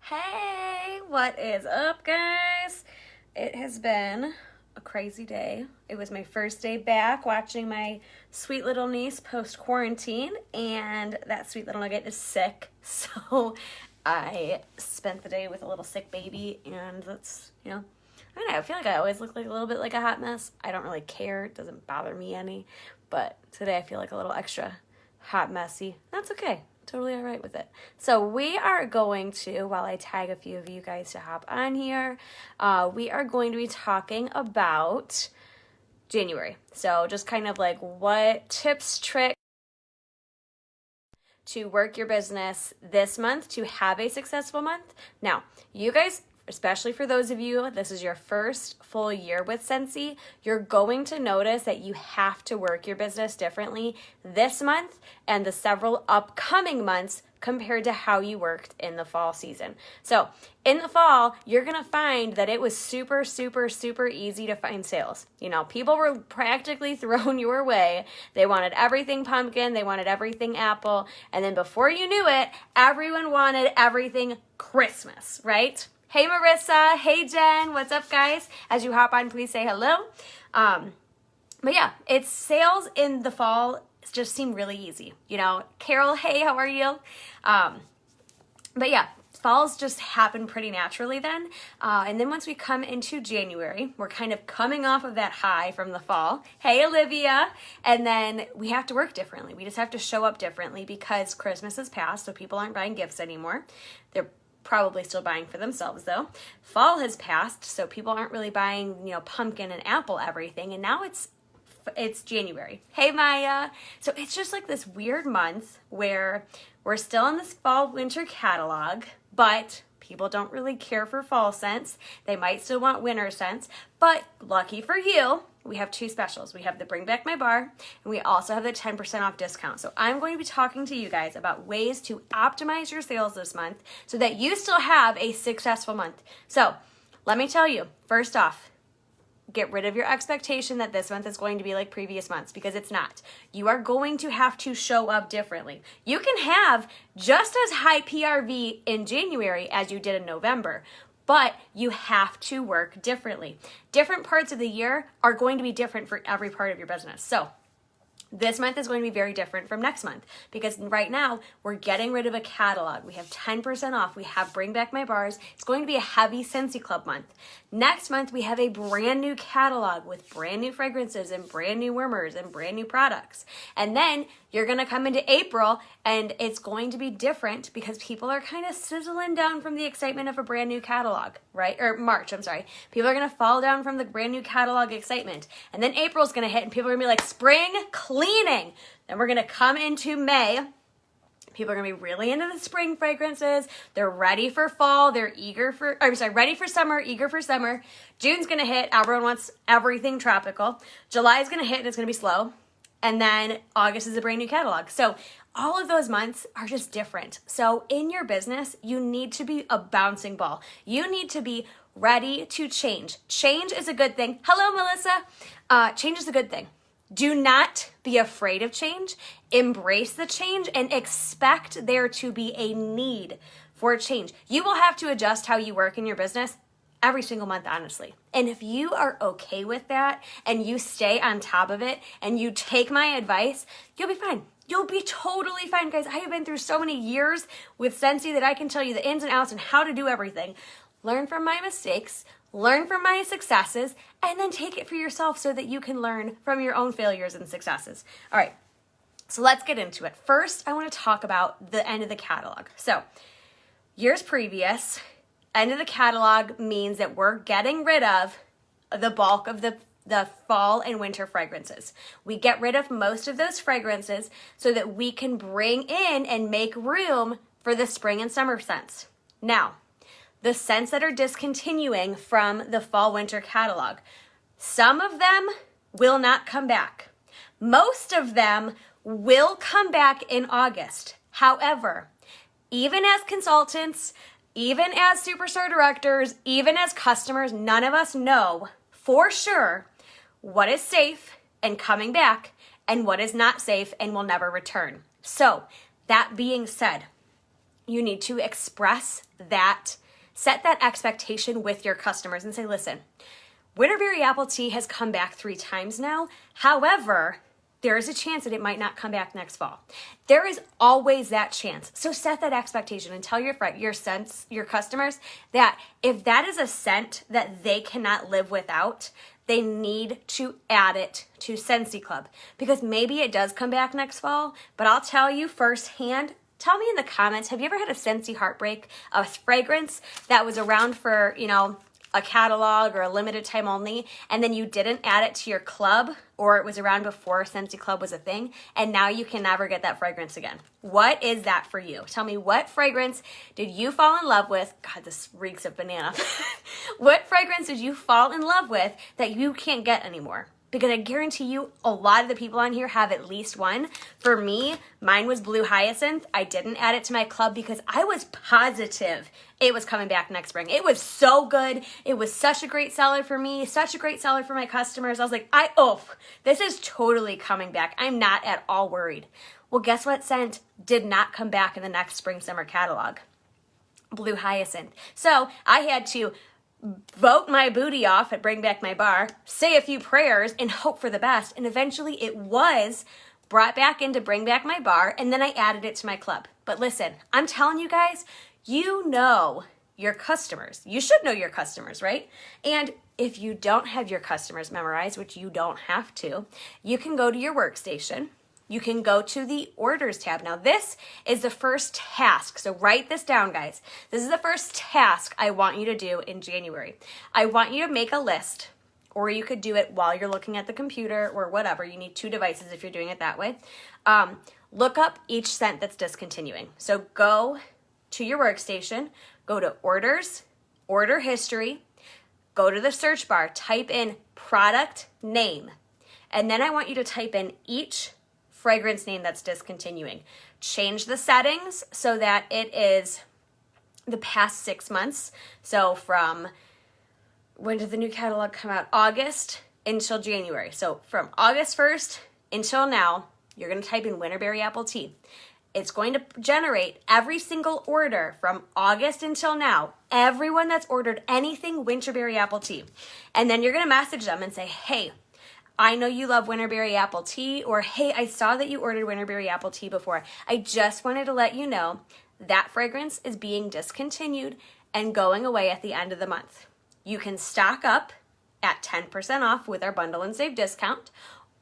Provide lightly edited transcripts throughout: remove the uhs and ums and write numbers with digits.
Hey, what is up, guys? It has been a crazy day. It was my first day back watching my sweet little niece post-quarantine, and that sweet little nugget is sick. So I spent the day with a little sick baby, and that's, I don't know, I feel like I always look like a little bit like a hot mess. I don't really care. It doesn't bother me any. But today I feel like a little extra hot messy. That's okay. Totally all right with it. So we are going to, while I tag a few of you guys to hop on here, we are going to be talking about January. So just kind of like what tips, tricks to work your business this month to have a successful month. Now, you guys, especially for those of you, this is your first full year with Scentsy, you're going to notice that you have to work your business differently this month and the several upcoming months compared to how you worked in the fall season. So in the fall, you're going to find that it was super, super, super easy to find sales. People were practically thrown your way. They wanted everything pumpkin. They wanted everything apple. And then before you knew it, everyone wanted everything Christmas, right? Hey, Marissa. Hey, Jen. What's up, guys? As you hop on, please say hello. But yeah, it's sales in the fall just seem really easy. Carol, hey, how are you? But yeah, falls just happen pretty naturally then. And then once we come into January, we're kind of coming off of that high from the fall. Hey, Olivia. And then we have to work differently. We just have to show up differently because Christmas has passed, so people aren't buying gifts anymore. They're probably still buying for themselves though. Fall has passed, so people aren't really buying, pumpkin and apple everything. And now it's January. Hey, Maya. So it's just like this weird month where we're still in this fall winter catalog, but people don't really care for fall scents. They might still want winter scents, but lucky for you, we have two specials. We have the Bring Back My Bar, and we also have the 10% off discount. So I'm going to be talking to you guys about ways to optimize your sales this month so that you still have a successful month. So let me tell you, first off, get rid of your expectation that this month is going to be like previous months, because it's not. You are going to have to show up differently. You can have just as high PRV in January as you did in November, but you have to work differently. Different parts of the year are going to be different for every part of your business. So this month is going to be very different from next month because right now we're getting rid of a catalog. We have 10% off. We have Bring Back My Bars. It's going to be a heavy Scentsy Club month. Next month, we have a brand new catalog with brand new fragrances and brand new warmers and brand new products. And then you're going to come into April and it's going to be different because people are kind of sizzling down from the excitement of a brand new catalog, right? Or March, I'm sorry. People are going to fall down from the brand new catalog excitement. And then April's going to hit and people are going to be like, spring cleaning. Then we're going to come into May. People are going to be really into the spring fragrances. They're ready for fall. They're ready for summer, eager for summer. June's going to hit. Everyone wants everything tropical. July is going to hit and it's going to be slow. And then August is a brand new catalog. So all of those months are just different. So in your business, you need to be a bouncing ball. You need to be ready to change. Change is a good thing. Hello, Melissa. Change is a good thing. Do not be afraid of change. Embrace the change and expect there to be a need for change. You will have to adjust how you work in your business every single month, honestly. And if you are okay with that and you stay on top of it and you take my advice, you'll be fine. You'll be totally fine, guys. I have been through so many years with Scentsy that I can tell you the ins and outs and how to do everything. Learn from my mistakes, learn from my successes, and then take it for yourself so that you can learn from your own failures and successes. All right, so let's get into it. First, I want to talk about the end of the catalog. So, years previous, end of the catalog means that we're getting rid of the bulk of the fall and winter fragrances. We get rid of most of those fragrances so that we can bring in and make room for the spring and summer scents. Now, the scents that are discontinuing from the fall winter catalog, some of them will not come back. Most of them will come back in August. However, even as consultants, even as superstar directors, even as customers, none of us know for sure what is safe and coming back and what is not safe and will never return. So that being said, you need to express that, set that expectation with your customers and say, listen, Winterberry apple tea has come back 3 times now. However, there is a chance that it might not come back next fall. There is always that chance. So set that expectation and tell your customers that if that is a scent that they cannot live without, they need to add it to Scentsy Club, because maybe it does come back next fall, but I'll tell you firsthand. Tell me in the comments, have you ever had a Scentsy heartbreak, a fragrance that was around for, a catalog or a limited time only, and then you didn't add it to your club, or it was around before Scentsy Club was a thing, and now you can never get that fragrance again? What is that for you? Tell me, what fragrance did you fall in love with? God, this reeks of banana. What fragrance did you fall in love with that you can't get anymore? Because I guarantee you a lot of the people on here have at least one. For me, mine was Blue Hyacinth. I didn't add it to my club because I was positive it was coming back next spring. It was so good. It was such a great seller for me, such a great seller for my customers. I was like, this is totally coming back. I'm not at all worried. Well, guess what scent did not come back in the next spring summer catalog? Blue Hyacinth. So I had to vote my booty off at Bring Back My Bar, say a few prayers, and hope for the best. And eventually it was brought back into Bring Back My Bar, and then I added it to my club. But listen, I'm telling you guys, you know your customers. You should know your customers, right? And if you don't have your customers memorized, which you don't have to, you can go to your workstation. You can go to the orders tab. Now, this is the first task. So write this down, guys. This is the first task I want you to do in January. I want you to make a list, or you could do it while you're looking at the computer or whatever. You need 2 devices if you're doing it that way. Look up each scent that's discontinuing. So go to your workstation, go to orders, order history, go to the search bar, type in product name, and then I want you to type in each fragrance name that's discontinuing. Change the settings so that it is the past 6 months. So from when did the new catalog come out? August until January. So from August 1st until now, you're going to type in Winterberry apple tea. It's going to generate every single order from August until now, everyone that's ordered anything Winterberry apple tea. And then you're going to message them and say, hey, I know you love Winterberry apple tea, or hey, I saw that you ordered Winterberry apple tea before. I just wanted to let you know that fragrance is being discontinued and going away at the end of the month. You can stock up at 10% off with our bundle and save discount,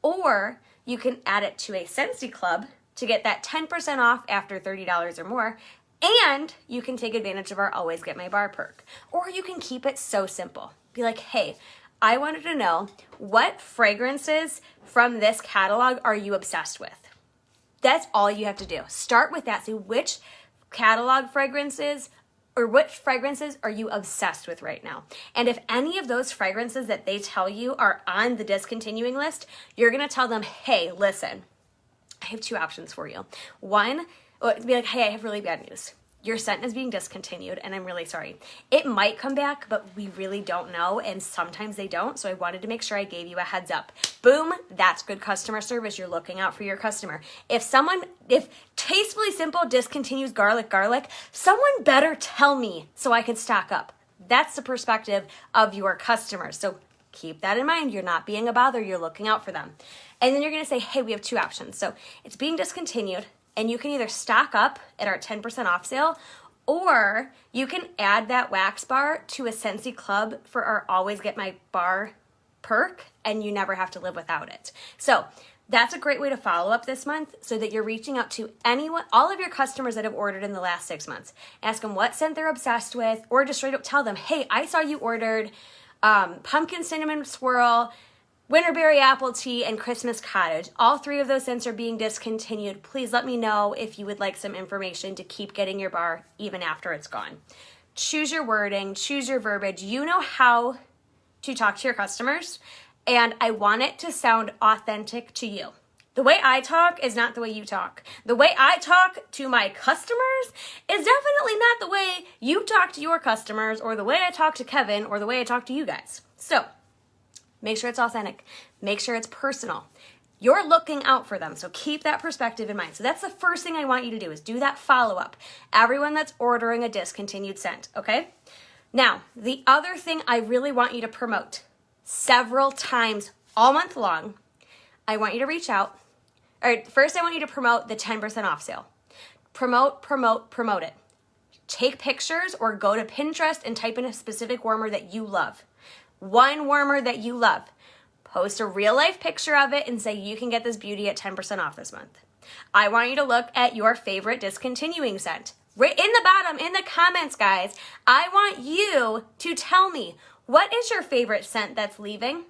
or you can add it to a Scentsy Club to get that 10% off after $30 or more, and you can take advantage of our Always Get My Bar perk. Or you can keep it so simple. Be like, hey, I wanted to know what fragrances from this catalog are you obsessed with? That's all you have to do. Start with that. See which catalog fragrances or what fragrances are you obsessed with right now? And if any of those fragrances that they tell you are on the discontinuing list, you're going to tell them, hey, listen, I have 2 options for you. One, be like, hey, I have really bad news. Your scent is being discontinued, and I'm really sorry. It might come back, but we really don't know, and sometimes they don't, so I wanted to make sure I gave you a heads up. Boom, that's good customer service. You're looking out for your customer. If Tastefully Simple discontinues garlic, someone better tell me so I can stock up. That's the perspective of your customers. So keep that in mind. You're not being a bother. You're looking out for them. And then you're going to say, hey, we have 2 options. So it's being discontinued, and you can either stock up at our 10% off sale, or you can add that wax bar to a Scentsy Club for our Always Get My Bar perk, and you never have to live without it. So that's a great way to follow up this month so that you're reaching out to all of your customers that have ordered in the last 6 months. Ask them what scent they're obsessed with, or just straight up tell them, hey, I saw you ordered pumpkin cinnamon swirl, Winterberry apple tea, and Christmas cottage. All 3 of those scents are being discontinued. Please let me know if you would like some information to keep getting your bar even after it's gone. Choose your wording, choose your verbiage. You know how to talk to your customers, and I want it to sound authentic to you. The way I talk is not the way you talk. The way I talk to my customers is definitely not the way you talk to your customers, or the way I talk to Kevin, or the way I talk to you guys. So make sure it's authentic. Make sure it's personal. You're looking out for them. So keep that perspective in mind. So that's the first thing I want you to do is do that follow-up. Everyone that's ordering a discontinued scent, okay? Now, the other thing I really want you to promote several times all month long, I want you to reach out. All right, first I want you to promote the 10% off sale. Promote it. Take pictures or go to Pinterest and type in a specific warmer that you love. One warmer that you love. Post a real life picture of it and say you can get this beauty at 10% off this month. I want you to look at your favorite discontinuing scent. Right in the bottom, in the comments, guys, I want you to tell me, what is your favorite scent that's leaving?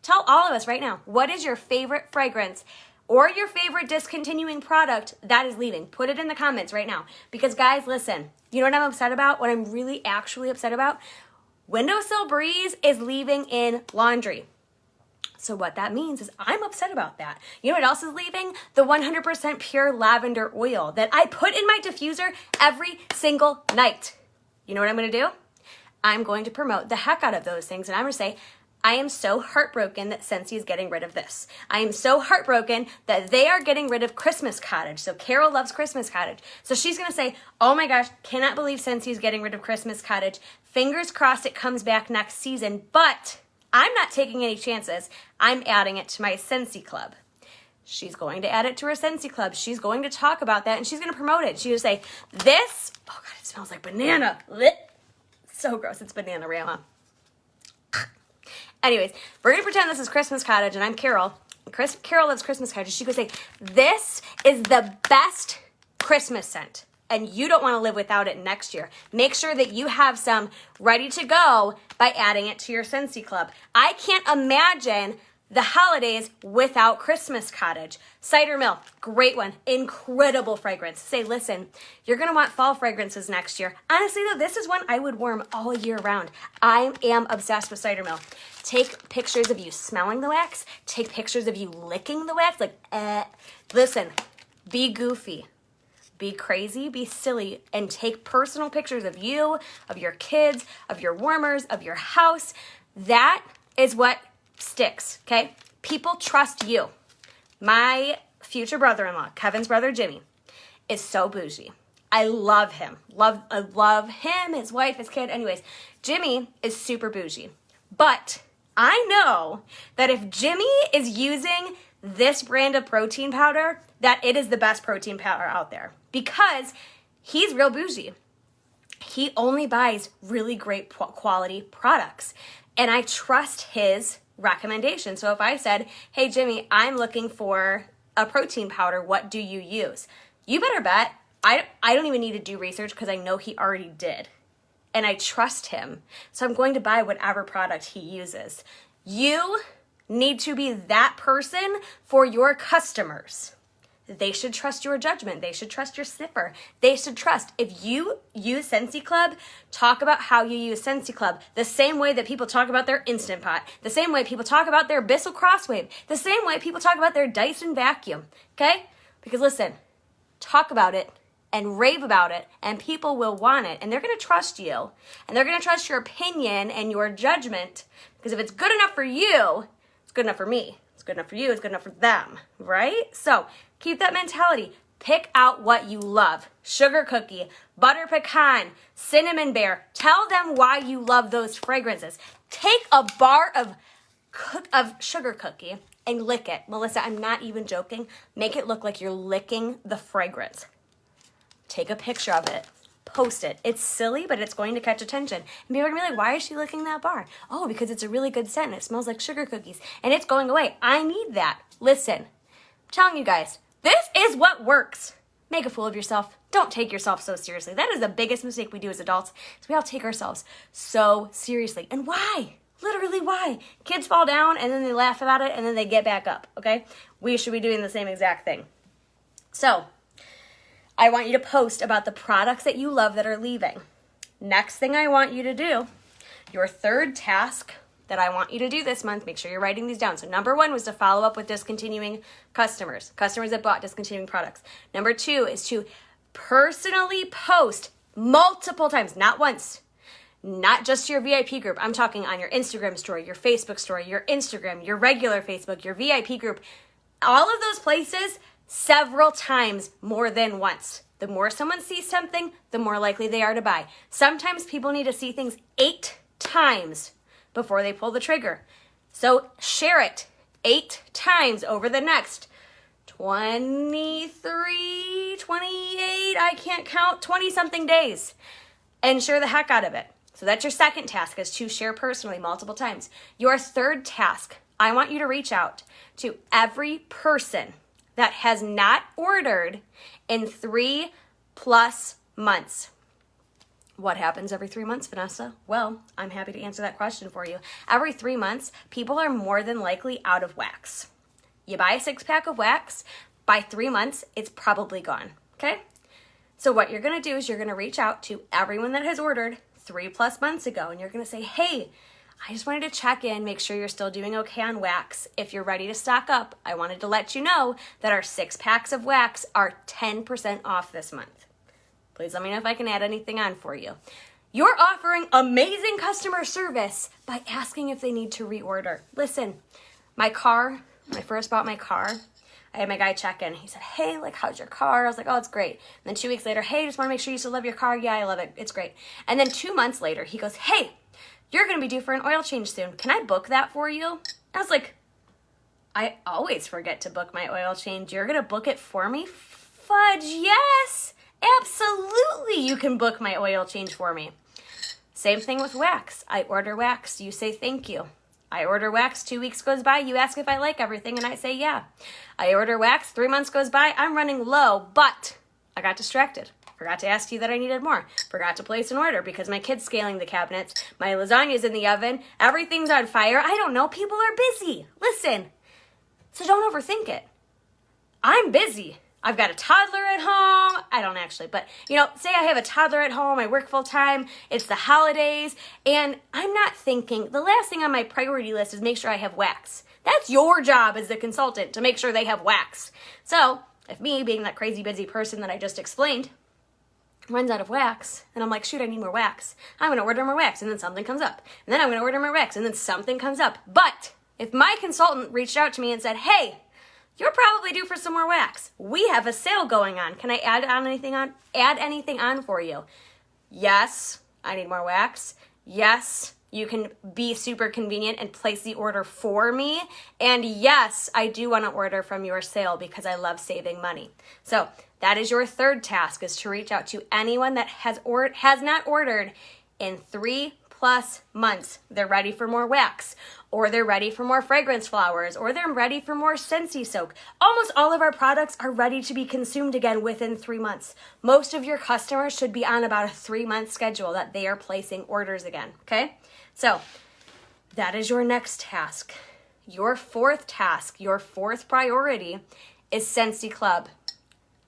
Tell all of us right now, what is your favorite fragrance or your favorite discontinuing product that is leaving? Put it in the comments right now. Because guys, listen, you know what I'm upset about? What I'm really actually upset about? Windowsill Breeze is leaving in laundry. So what that means is I'm upset about that. You know what else is leaving? The 100% pure lavender oil that I put in my diffuser every single night. You know what I'm going to do? I'm going to promote the heck out of those things. And I'm going to say, I am so heartbroken that Scentsy is getting rid of this. I am so heartbroken that they are getting rid of Christmas Cottage. So Carol loves Christmas Cottage. So she's going to say, oh my gosh, cannot believe Scentsy is getting rid of Christmas Cottage. Fingers crossed it comes back next season, but I'm not taking any chances. I'm adding it to my Scentsy Club. She's going to add it to her Scentsy Club. She's going to talk about that and she's going to promote it. She's going to say, this, oh God, it smells like banana. So gross. It's banana Rama. Anyways, we're going to pretend this is Christmas Cottage and I'm Carol. Carol loves Christmas Cottage. She could say, this is the best Christmas scent. And you don't want to live without it next year. Make sure that you have some ready to go by adding it to your Scentsy Club. I can't imagine the holidays without Christmas Cottage. Cider Mill, great one. Incredible fragrance. Say, listen, you're going to want fall fragrances next year. Honestly, though, this is one I would warm all year round. I am obsessed with Cider Mill. Take pictures of you smelling the wax. Take pictures of you licking the wax. Listen, be goofy. Be crazy, be silly, and take personal pictures of you, of your kids, of your warmers, of your house. That is what sticks, okay? People trust you. My future brother-in-law, Kevin's brother Jimmy, is so bougie. I love him. I love him, his wife, his kid. Anyways, Jimmy is super bougie. But I know that if Jimmy is using this brand of protein powder, that it is the best protein powder out there because he's real bougie. He only buys really great quality products and I trust his recommendation. So if I said, hey Jimmy, I'm looking for a protein powder, what do you use? You better bet I don't even need to do research because I know he already did and I trust him. So I'm going to buy whatever product he uses. You need to be that person for your customers. They should trust your judgment. They should trust your sniffer. They should trust. If you use Scentsy Club, talk about how you use Scentsy Club the same way that people talk about their Instant Pot, the same way people talk about their Bissell Crosswave, the same way people talk about their Dyson vacuum, okay? Because listen, talk about it and rave about it and people will want it and they're going to trust you and they're going to trust your opinion and your judgment because if it's good enough for you, it's good enough for me. It's good enough for you. It's good enough for them, right? So keep that mentality. Pick out what you love. Sugar cookie, butter pecan, cinnamon bear. Tell them why you love those fragrances. Take a bar of sugar cookie and lick it. Melissa, I'm not even joking. Make it look like you're licking the fragrance. Take a picture of it. Post it. It's silly, but it's going to catch attention. And people are going to be like, why is she licking that bar? Oh, because it's a really good scent and it smells like sugar cookies and it's going away. I need that. Listen, I'm telling you guys, this is what works. Make a fool of yourself. Don't take yourself so seriously. That is the biggest mistake we do as adults. Is we all take ourselves so seriously. And why? Literally why? Kids fall down and then they laugh about it and then they get back up, okay? We should be doing the same exact thing. So, I want you to post about the products that you love that are leaving. Next thing I want you to do, your third task that I want you to do this month, make sure you're writing these down. So number 1 was to follow up with discontinuing customers that bought discontinuing products. Number 2 is to personally post multiple times, not once, not just your VIP group. I'm talking on your Instagram story, your Facebook story, your Instagram, your regular Facebook, your VIP group. all of those places several times more than once. The more someone sees something, the more likely they are to buy. Sometimes people need to see things 8 times before they pull the trigger. So share it 8 times over the next 23, 28, I can't count, 20-something days. And share the heck out of it. So that's your second task, is to share personally multiple times. Your third task, I want you to reach out to every person that has not ordered in 3+ months. What happens every 3 months, Vanessa? Well, I'm happy to answer that question for you. Every 3 months, people are more than likely out of wax. You buy a 6-pack of wax, by 3 months, it's probably gone, okay? So what you're gonna do is you're gonna reach out to everyone that has ordered 3+ months ago, and you're gonna say, hey, I just wanted to check in, make sure you're still doing okay on wax. If you're ready to stock up, I wanted to let you know that our 6 packs of wax are 10% off this month. Please let me know if I can add anything on for you. You're offering amazing customer service by asking if they need to reorder. Listen, my car, when I first bought my car, I had my guy check in. He said, hey, like, how's your car? I was like, oh, it's great. And then 2 weeks later, hey, just want to make sure you still love your car. Yeah, I love it. It's great. And then 2 months later, he goes, hey, you're going to be due for an oil change soon. Can I book that for you? I was like, I always forget to book my oil change. You're going to book it for me? Fudge, yes. Absolutely, you can book my oil change for me. Same thing with wax. I order wax. You say thank you. I order wax. 2 weeks goes by. You ask if I like everything, and I say yeah. I order wax. 3 months goes by. I'm running low, but I got distracted. Forgot to ask you that I needed more. Forgot to place an order because my kid's scaling the cabinets. My lasagna's in the oven. Everything's on fire. I don't know. People are busy. Listen. So don't overthink it. I'm busy. I've got a toddler at home. I don't actually, but say I have a toddler at home. I work full time. It's the holidays. And I'm not thinking, the last thing on my priority list is make sure I have wax. That's your job as the consultant to make sure they have wax. So if me, being that crazy busy person that I just explained, runs out of wax, and I'm like, shoot, I need more wax. I'm going to order more wax, and then something comes up. And then I'm going to order more wax, and then something comes up. But if my consultant reached out to me and said, hey, you're probably due for some more wax. We have a sale going on. Can I add anything on for you? Yes, I need more wax. Yes, you can be super convenient and place the order for me. And yes, I do want to order from your sale because I love saving money. So that is your third task, is to reach out to anyone that has not ordered in 3+ months. They're ready for more wax, or they're ready for more fragrance flowers, or they're ready for more Scentsy soak. Almost all of our products are ready to be consumed again within 3 months. Most of your customers should be on about a 3-month schedule that they are placing orders again, okay? So that is your next task. Your fourth task, your fourth priority is Scentsy Club.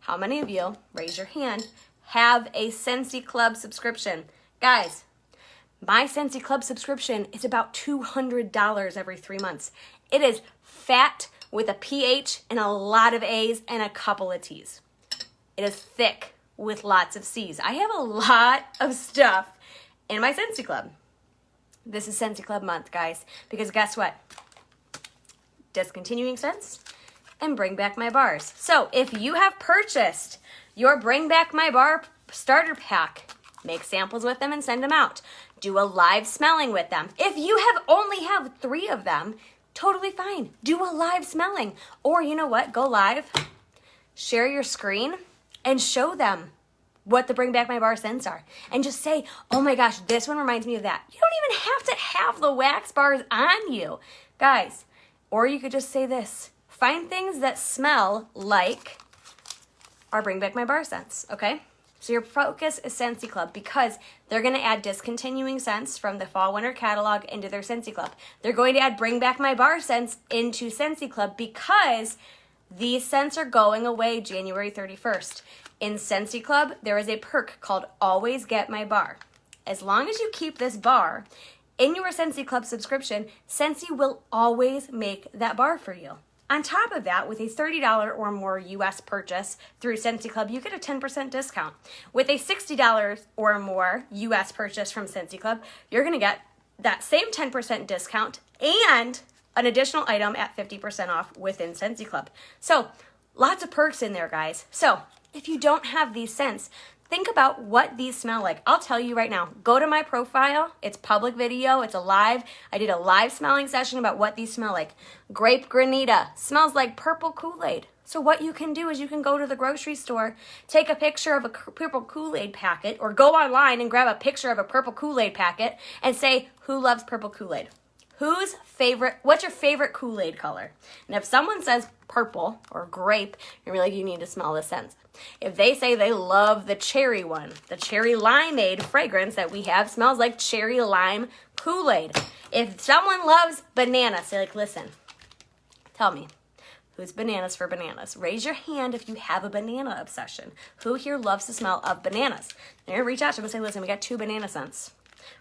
How many of you, raise your hand, have a Scentsy Club subscription? Guys, my Scentsy Club subscription is about $200 every 3 months. It is fat with a PH and a lot of A's and a couple of T's. It is thick with lots of C's. I have a lot of stuff in my Scentsy Club. This is Scentsy Club month, guys, because guess what? Discontinuing scents and Bring Back My Bars. So if you have purchased your Bring Back My Bar starter pack, make samples with them and send them out. Do a live smelling with them. If you only have 3 of them, totally fine. Do a live smelling. Or you know what? Go live, share your screen, and show them what the Bring Back My Bar scents are. And just say, oh my gosh, this one reminds me of that. You don't even have to have the wax bars on you. Guys, or you could just say this. Find things that smell like our Bring Back My Bar scents, okay? So your focus is Scentsy Club because they're going to add discontinuing scents from the fall winter catalog into their Scentsy Club. They're going to add Bring Back My Bar scents into Scentsy Club because these scents are going away January 31st. In Scentsy Club, there is a perk called Always Get My Bar. As long as you keep this bar in your Scentsy Club subscription, Scentsy will always make that bar for you. On top of that, with a $30 or more U.S. purchase through Scentsy Club, you get a 10% discount. With a $60 or more U.S. purchase from Scentsy Club, you're going to get that same 10% discount and an additional item at 50% off within Scentsy Club. So lots of perks in there, guys. So if you don't have these scents, think about what these smell like. I'll tell you right now, go to my profile. It's public video. It's a live. I did a live smelling session about what these smell like. Grape Granita smells like purple Kool-Aid. So what you can do is you can go to the grocery store, take a picture of a purple Kool-Aid packet, or go online and grab a picture of a purple Kool-Aid packet and say, who loves purple Kool-Aid? What's your favorite Kool-Aid color? And if someone says purple or grape, you're like, you need to smell the scents. If they say they love the cherry one, the cherry limeade fragrance that we have smells like cherry lime Kool-Aid. If someone loves banana, say like, listen, tell me, who's bananas for bananas? Raise your hand if you have a banana obsession. Who here loves the smell of bananas? They're gonna reach out to them and say, listen, we got 2 banana scents.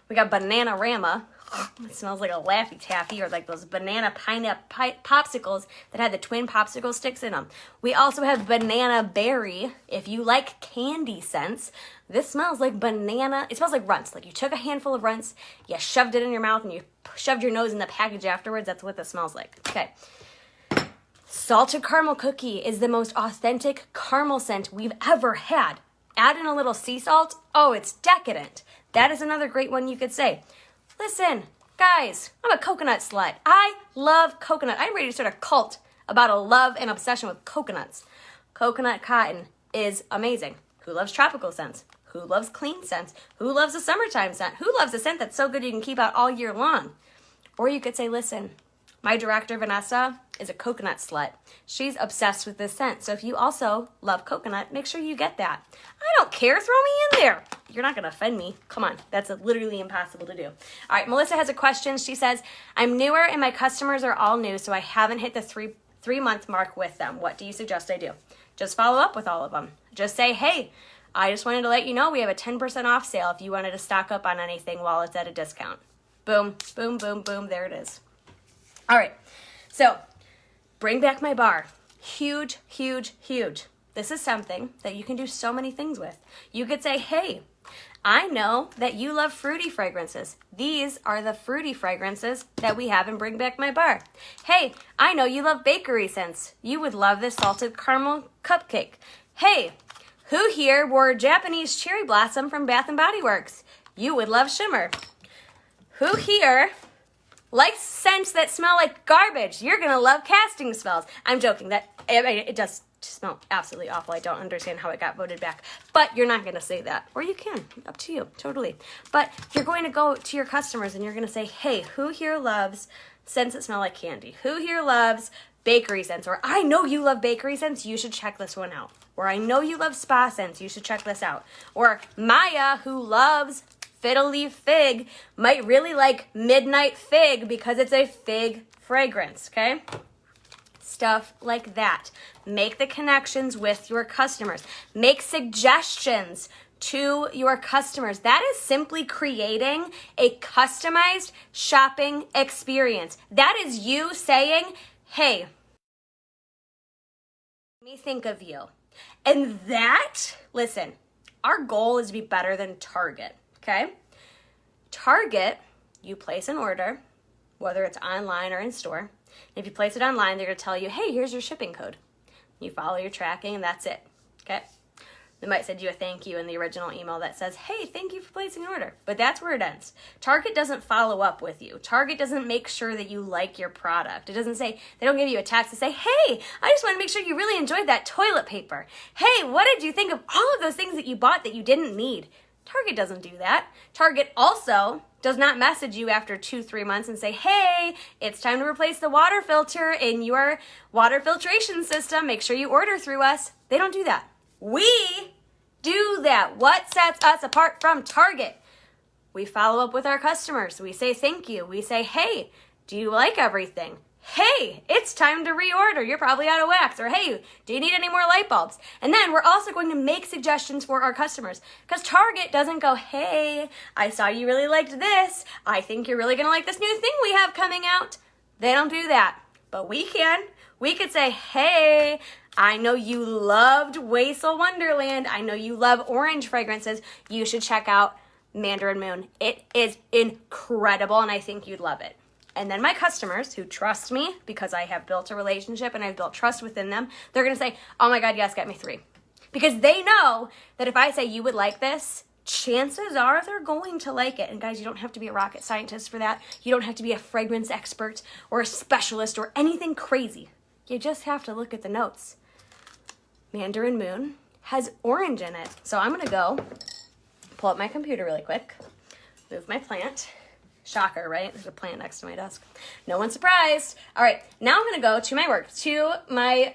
We got Banana-Rama. It smells like a Laffy Taffy, or like those banana pineapple popsicles that had the twin popsicle sticks in them. We also have Banana Berry. If you like candy scents, this smells like banana. It smells like runts. Like you took a handful of runts, you shoved it in your mouth, and you shoved your nose in the package afterwards. That's what this smells like. Okay. Salted caramel cookie is the most authentic caramel scent we've ever had. Add in a little sea salt. Oh, it's decadent. That is another great one you could say. Listen, guys, I'm a coconut slut. I love coconut. I'm ready to start a cult about a love and obsession with coconuts. Coconut cotton is amazing. Who loves tropical scents? Who loves clean scents? Who loves a summertime scent? Who loves a scent that's so good you can keep out all year long? Or you could say, listen, my director, Vanessa, is a coconut slut. She's obsessed with this scent. So if you also love coconut, make sure you get that. I don't care. Throw me in there. You're not going to offend me. Come on. That's literally impossible to do. All right. Melissa has a question. She says, I'm newer and my customers are all new, so I haven't hit the three-month mark with them. What do you suggest I do? Just follow up with all of them. Just say, hey, I just wanted to let you know we have a 10% off sale if you wanted to stock up on anything while it's at a discount. Boom, boom, boom, boom. There it is. All right. So bring back my bar. Huge, huge, huge. This is something that you can do so many things with. You could say, hey, I know that you love fruity fragrances. These are the fruity fragrances that we have in Bring Back My Bar. Hey, I know you love bakery scents. You would love this salted caramel cupcake. Hey, who here wore Japanese cherry blossom from Bath & Body Works? You would love shimmer. Who here likes scents that smell like garbage? You're going to love casting smells. I'm joking. It does smell absolutely awful. I don't understand how it got voted back. But you're not going to say that. Or you can. Up to you. Totally. But you're going to go to your customers and you're going to say, hey, who here loves scents that smell like candy? Who here loves bakery scents? Or I know you love bakery scents. You should check this one out. Or I know you love spa scents. You should check this out. Or Maya, who loves Fiddle Leaf Fig, might really like Midnight Fig because it's a fig fragrance, okay? Stuff like that. Make the connections with your customers. Make suggestions to your customers. That is simply creating a customized shopping experience. That is you saying, hey, let me think of you. And that, listen, our goal is to be better than Target. Okay? Target, you place an order, whether it's online or in store. If you place it online, they're going to tell you, hey, here's your shipping code. You follow your tracking, and that's it. Okay? They might send you a thank you in the original email that says, hey, thank you for placing an order. But that's where it ends. Target doesn't follow up with you. Target doesn't make sure that you like your product. It doesn't say, they don't give you a text to say, hey, I just want to make sure you really enjoyed that toilet paper. Hey, what did you think of all of those things that you bought that you didn't need? Target doesn't do that. Target also does not message you after 2-3 months and say, hey, it's time to replace the water filter in your water filtration system. Make sure you order through us. They don't do that. We do that. What sets us apart from Target? We follow up with our customers. We say thank you. We say, hey, do you like everything? Hey, it's time to reorder. You're probably out of wax. Or hey, do you need any more light bulbs? And then we're also going to make suggestions for our customers. Because Target doesn't go, hey, I saw you really liked this. I think you're really going to like this new thing we have coming out. They don't do that. But we can. We could say, hey, I know you loved Wastel Wonderland. I know you love orange fragrances. You should check out Mandarin Moon. It is incredible, and I think you'd love it. And then my customers who trust me because I have built a relationship and I've built trust within them, they're going to say, oh my God, yes, get me 3. Because they know that if I say you would like this, chances are they're going to like it. And guys, you don't have to be a rocket scientist for that. You don't have to be a fragrance expert or a specialist or anything crazy. You just have to look at the notes. Mandarin Moon has orange in it. So I'm going to go pull up my computer really quick, move my plant. Shocker, right? There's a plant next to my desk. No one's surprised. All right, now I'm going to go to my work, to my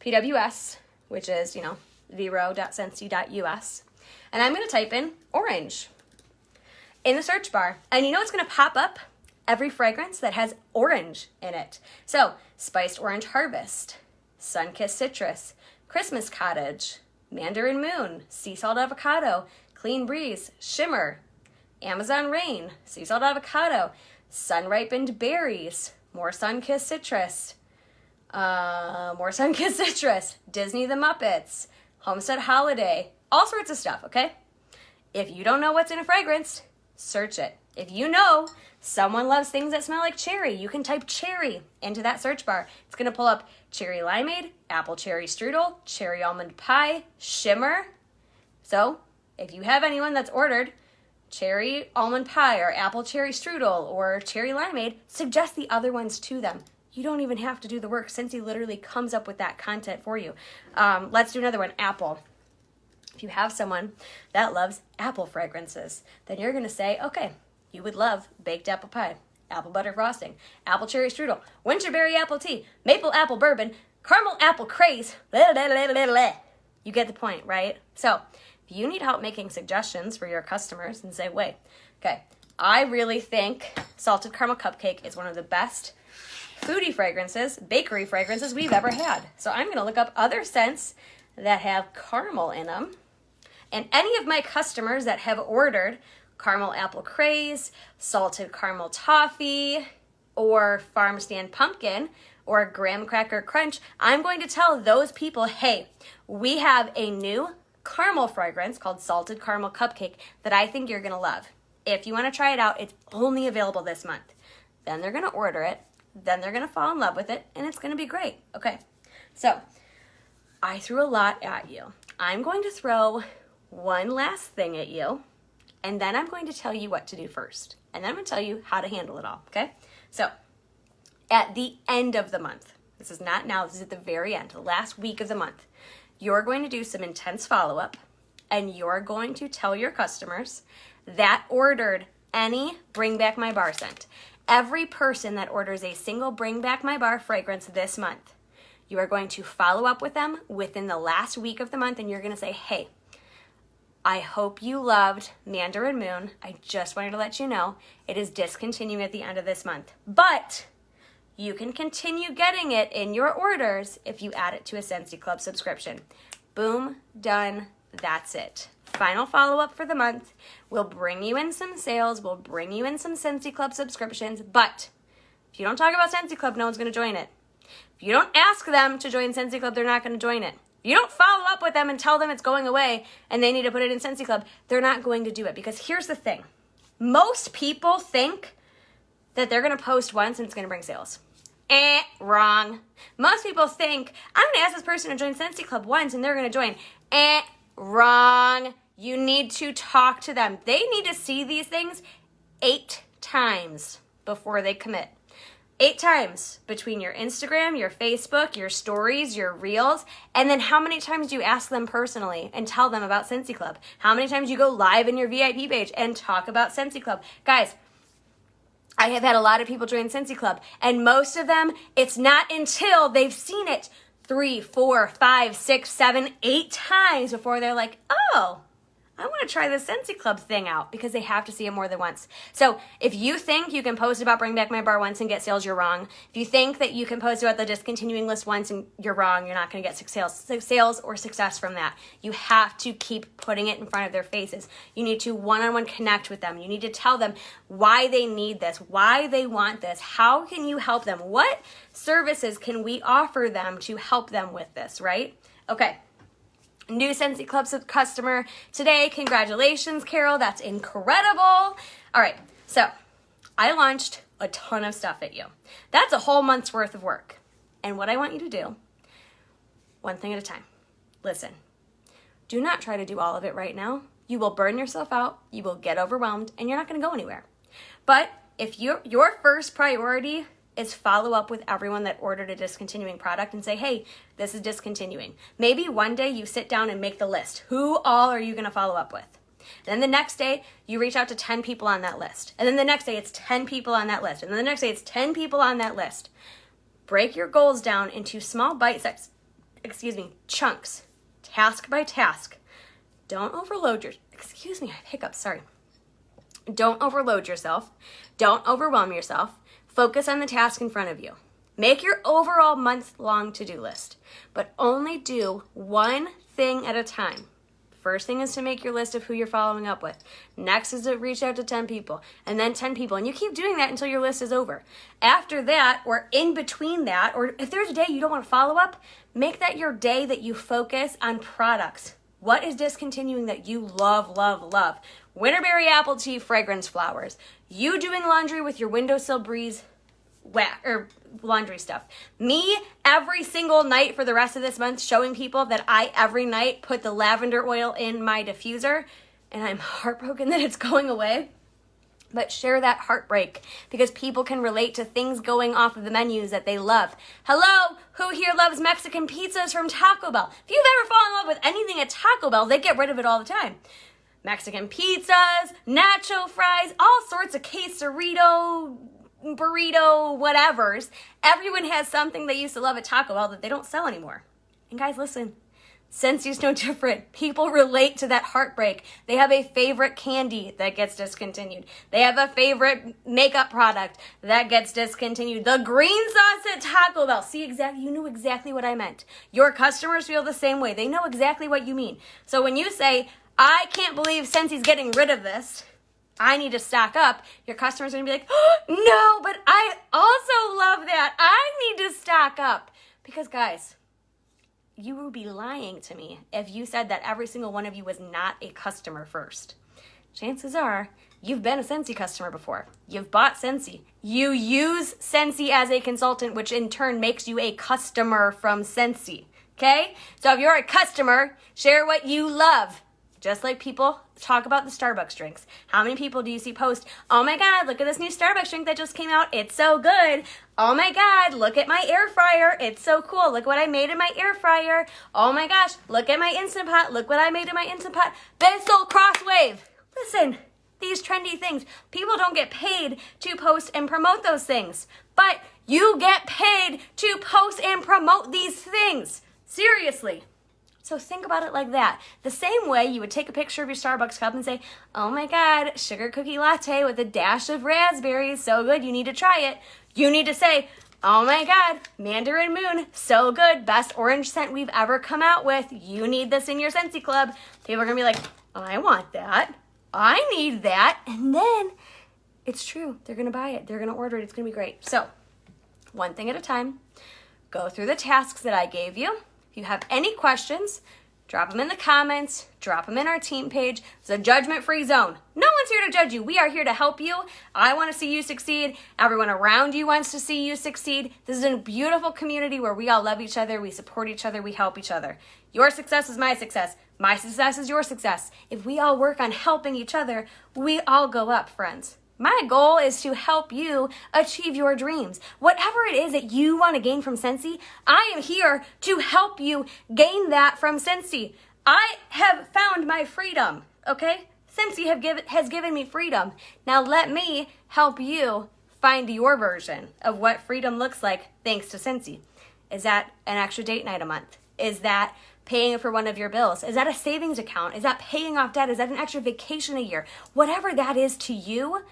PWS, which is, vero.scentsy.us. And I'm going to type in orange in the search bar. And you know what's going to pop up? Every fragrance that has orange in it. So, Spiced Orange Harvest, Sun-Kissed Citrus, Christmas Cottage, Mandarin Moon, Sea Salt Avocado, Clean Breeze, Shimmer, Amazon Rain, Sea Salt Avocado, Sun-Ripened Berries, more Sun-Kissed Citrus, Disney the Muppets, Homestead Holiday, all sorts of stuff, okay? If you don't know what's in a fragrance, search it. If you know someone loves things that smell like cherry, you can type cherry into that search bar. It's going to pull up cherry limeade, apple cherry strudel, cherry almond pie, shimmer. So if you have anyone that's ordered cherry almond pie or apple cherry strudel or cherry limeade, suggest the other ones to them. You don't even have to do the work. Scentsy literally comes up with that content for you. Let's do another one, apple. If you have someone that loves apple fragrances, then you're going to say, okay, you would love baked apple pie, apple butter frosting, apple cherry strudel, winterberry apple tea, maple apple bourbon, caramel apple craze, blah, blah, blah, blah, blah. You get the point, right? So if you need help making suggestions for your customers and say, wait, okay, I really think salted caramel cupcake is one of the best foodie fragrances, bakery fragrances we've ever had. So I'm going to look up other scents that have caramel in them. And any of my customers that have ordered caramel apple craze, salted caramel toffee, or farm stand pumpkin, or graham cracker crunch, I'm going to tell those people, hey, we have a new caramel fragrance called salted caramel cupcake that I think you're going to love. If you want to try it out, it's only available this month. Then they're going to order it. Then they're going to fall in love with it, and it's going to be great. Okay, so I threw a lot at you. I'm going to throw one last thing at you, and then I'm going to tell you what to do first. And then I'm going to tell you how to handle it all, okay? So at the end of the month, this is not now, this is at the very end, the last week of the month, you're going to do some intense follow-up, and you're going to tell your customers that ordered any Bring Back My Bar scent. Every person that orders a single Bring Back My Bar fragrance this month, you are going to follow up with them within the last week of the month, and you're going to say, hey, I hope you loved Mandarin Moon. I just wanted to let you know it is discontinuing at the end of this month. But you can continue getting it in your orders if you add it to a Scentsy Club subscription. Boom, done, that's it. Final follow-up for the month. We'll bring you in some sales. We'll bring you in some Scentsy Club subscriptions. But if you don't talk about Scentsy Club, no one's going to join it. If you don't ask them to join Scentsy Club, they're not going to join it. If you don't follow up with them and tell them it's going away and they need to put it in Scentsy Club, they're not going to do it. Because here's the thing. Most people think that they're going to post once and it's going to bring sales. Wrong. Most people think, I'm going to ask this person to join Scentsy Club once and they're going to join. Wrong. You need to talk to them. They need to see these things 8 times before they commit. 8 times between your Instagram, your Facebook, your stories, your reels, and then how many times do you ask them personally and tell them about Scentsy Club? How many times you go live in your VIP page and talk about Scentsy Club? Guys, I have had a lot of people join Scentsy Club, and most of them, it's not until they've seen it 3, 4, 5, 6, 7, 8 times before they're like, oh, I want to try the Scentsy Club thing out, because they have to see it more than once. So if you think you can post about Bring Back My Bar once and get sales, you're wrong. If you think that you can post about the discontinuing list once and you're wrong, you're not going to get sales or success from that. You have to keep putting it in front of their faces. You need to one-on-one connect with them. You need to tell them why they need this, why they want this. How can you help them? What services can we offer them to help them with this, right? Okay. New Scentsy Club customer today. Congratulations, Carol. That's incredible. All right. So I launched a ton of stuff at you. That's a whole month's worth of work. And what I want you to do, one thing at a time. Listen, do not try to do all of it right now. You will burn yourself out, you will get overwhelmed, and you're not going to go anywhere. But if your first priority is follow up with everyone that ordered a discontinuing product and say, hey, this is discontinuing. Maybe one day you sit down and make the list. Who all are you going to follow up with? Then the next day, you reach out to 10 people on that list. And then the next day, it's 10 people on that list. And then the next day, it's 10 people on that list. Break your goals down into small bite-sized, chunks, task by task. Don't overload I have hiccups, sorry. Don't overload yourself. Don't overwhelm yourself. Focus on the task in front of you. Make your overall month-long to-do list, but only do one thing at a time. First thing is to make your list of who you're following up with. Next is to reach out to 10 people, and then 10 people. And you keep doing that until your list is over. After that, or in between that, or if there's a day you don't want to follow up, make that your day that you focus on products. What is discontinuing that you love, love, love? Winterberry apple tea fragrance flowers. You doing laundry with your windowsill breeze laundry stuff. Me every single night for the rest of this month showing people that I every night put the lavender oil in my diffuser, and I'm heartbroken that it's going away. But share that heartbreak because people can relate to things going off of the menus that they love. Hello, who here loves Mexican pizzas from Taco Bell? If you've ever fallen in love with anything at Taco Bell, they get rid of it all the time. Mexican pizzas, nacho fries, all sorts of quesarito, burrito, whatevers. Everyone has something they used to love at Taco Bell that they don't sell anymore. And guys, listen. Scentsy no different. People relate to that heartbreak. They have a favorite candy that gets discontinued. They have a favorite makeup product that gets discontinued. The green sauce at Taco Bell. You knew exactly what I meant. Your customers feel the same way. They know exactly what you mean. So when you say, I can't believe Scentsy's getting rid of this, I need to stock up, your customers are going to be like, oh, no, but I also love that. I need to stock up. Because guys, you would be lying to me if you said that every single one of you was not a customer first. Chances are you've been a Scentsy customer before. You've bought Scentsy. You use Scentsy as a consultant, which in turn makes you a customer from Scentsy. Okay? So if you're a customer, share what you love. Just like people talk about the Starbucks drinks. How many people do you see post, oh my God, look at this new Starbucks drink that just came out. It's so good. Oh my God, look at my air fryer. It's so cool. Look what I made in my air fryer. Oh my gosh, look at my Instant Pot. Look what I made in my Instant Pot. Bissell Crosswave. Listen, these trendy things. People don't get paid to post and promote those things. But you get paid to post and promote these things. Seriously. So think about it like that. The same way you would take a picture of your Starbucks cup and say, oh my God, sugar cookie latte with a dash of raspberries, so good, you need to try it. You need to say, oh my God, Mandarin Moon, so good, best orange scent we've ever come out with. You need this in your Scentsy Club. People are going to be like, I want that. I need that. And then it's true. They're going to buy it. They're going to order it. It's going to be great. So one thing at a time. Go through the tasks that I gave you. If you have any questions, drop them in the comments, drop them in our team page. It's a judgment-free zone. No one's here to judge you. We are here to help you. I want to see you succeed. Everyone around you wants to see you succeed. This is a beautiful community where we all love each other, we support each other, we help each other. Your success is my success. My success is your success. If we all work on helping each other, we all go up, friends. My goal is to help you achieve your dreams. Whatever it is that you want to gain from Scentsy, I am here to help you gain that from Scentsy. I have found my freedom, okay? Scentsy has given me freedom. Now let me help you find your version of what freedom looks like thanks to Scentsy. Is that an extra date night a month? Is that paying for one of your bills? Is that a savings account? Is that paying off debt? Is that an extra vacation a year? Whatever that is to you,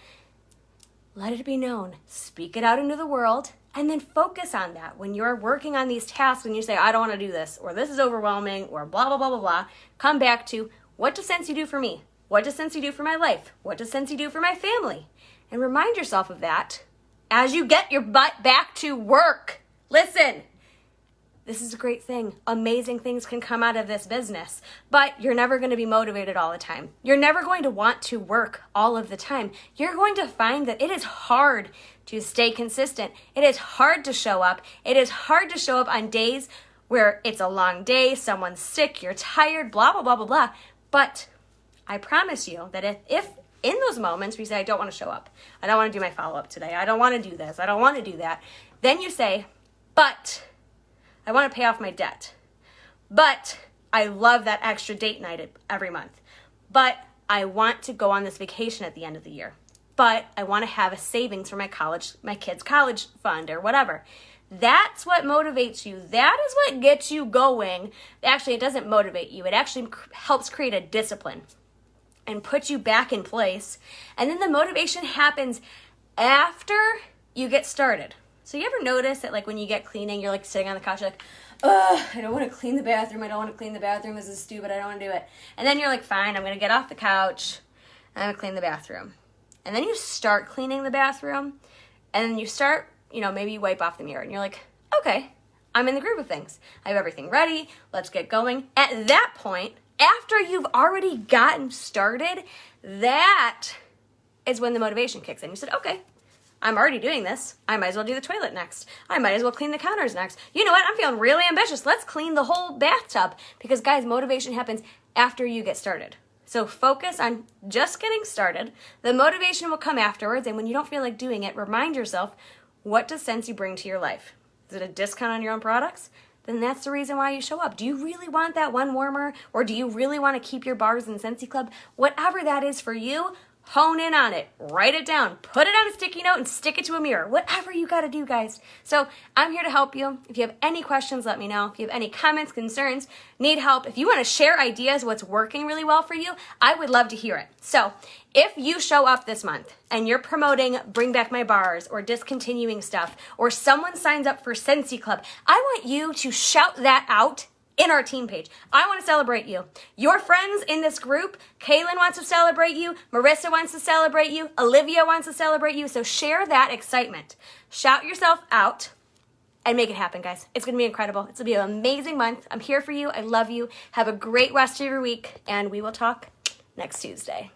let it be known. Speak it out into the world and then focus on that. When you're working on these tasks and you say, I don't want to do this, or this is overwhelming, or blah, blah, blah, blah, blah, come back to, what does Scentsy do for me? What does Scentsy do for my life? What does Scentsy do for my family? And remind yourself of that as you get your butt back to work. Listen, this is a great thing. Amazing things can come out of this business, but you're never going to be motivated all the time. You're never going to want to work all of the time. You're going to find that it is hard to stay consistent. It is hard to show up. It is hard to show up on days where it's a long day, someone's sick, you're tired, blah, blah, blah, blah, blah. But I promise you that if in those moments where you say, I don't want to show up, I don't want to do my follow-up today, I don't want to do this, I don't want to do that, then you say, but I want to pay off my debt. But I love that extra date night every month. But I want to go on this vacation at the end of the year. But I want to have a savings for my kids' college fund or whatever. That's what motivates you. That is what gets you going. Actually, it doesn't motivate you. It actually helps create a discipline and put you back in place. And then the motivation happens after you get started. So you ever notice that like when you get cleaning, you're like sitting on the couch, you're like, ugh, I don't want to clean the bathroom. I don't want to clean the bathroom. This is stupid. I don't want to do it. And then you're like, fine, I'm going to get off the couch and I'm going to clean the bathroom. And then you start cleaning the bathroom and then you start, maybe you wipe off the mirror and you're like, okay, I'm in the groove of things. I have everything ready. Let's get going. At that point, after you've already gotten started, that is when the motivation kicks in. You said, okay, I'm already doing this. I might as well do the toilet next. I might as well clean the counters next. You know what? I'm feeling really ambitious. Let's clean the whole bathtub. Because guys, motivation happens after you get started. So focus on just getting started. The motivation will come afterwards. And when you don't feel like doing it, remind yourself, what does Scentsy bring to your life? Is it a discount on your own products? Then that's the reason why you show up. Do you really want that one warmer? Or do you really want to keep your bars in Scentsy Club? Whatever that is for you, hone in on it, write it down, put it on a sticky note and stick it to a mirror. Whatever you got to do, guys. So I'm here to help you. If you have any questions, let me know. If you have any comments, concerns, need help, if you want to share ideas, what's working really well for you, I would love to hear it. So if you show up this month and you're promoting Bring Back My Bars or discontinuing stuff, or someone signs up for Scentsy Club, I want you to shout that out in our team page. I want to celebrate you. Your friends in this group, Kaylin wants to celebrate you, Marissa wants to celebrate you, Olivia wants to celebrate you, so share that excitement. Shout yourself out and make it happen, guys. It's going to be incredible. It's going to be an amazing month. I'm here for you. I love you. Have a great rest of your week, and we will talk next Tuesday.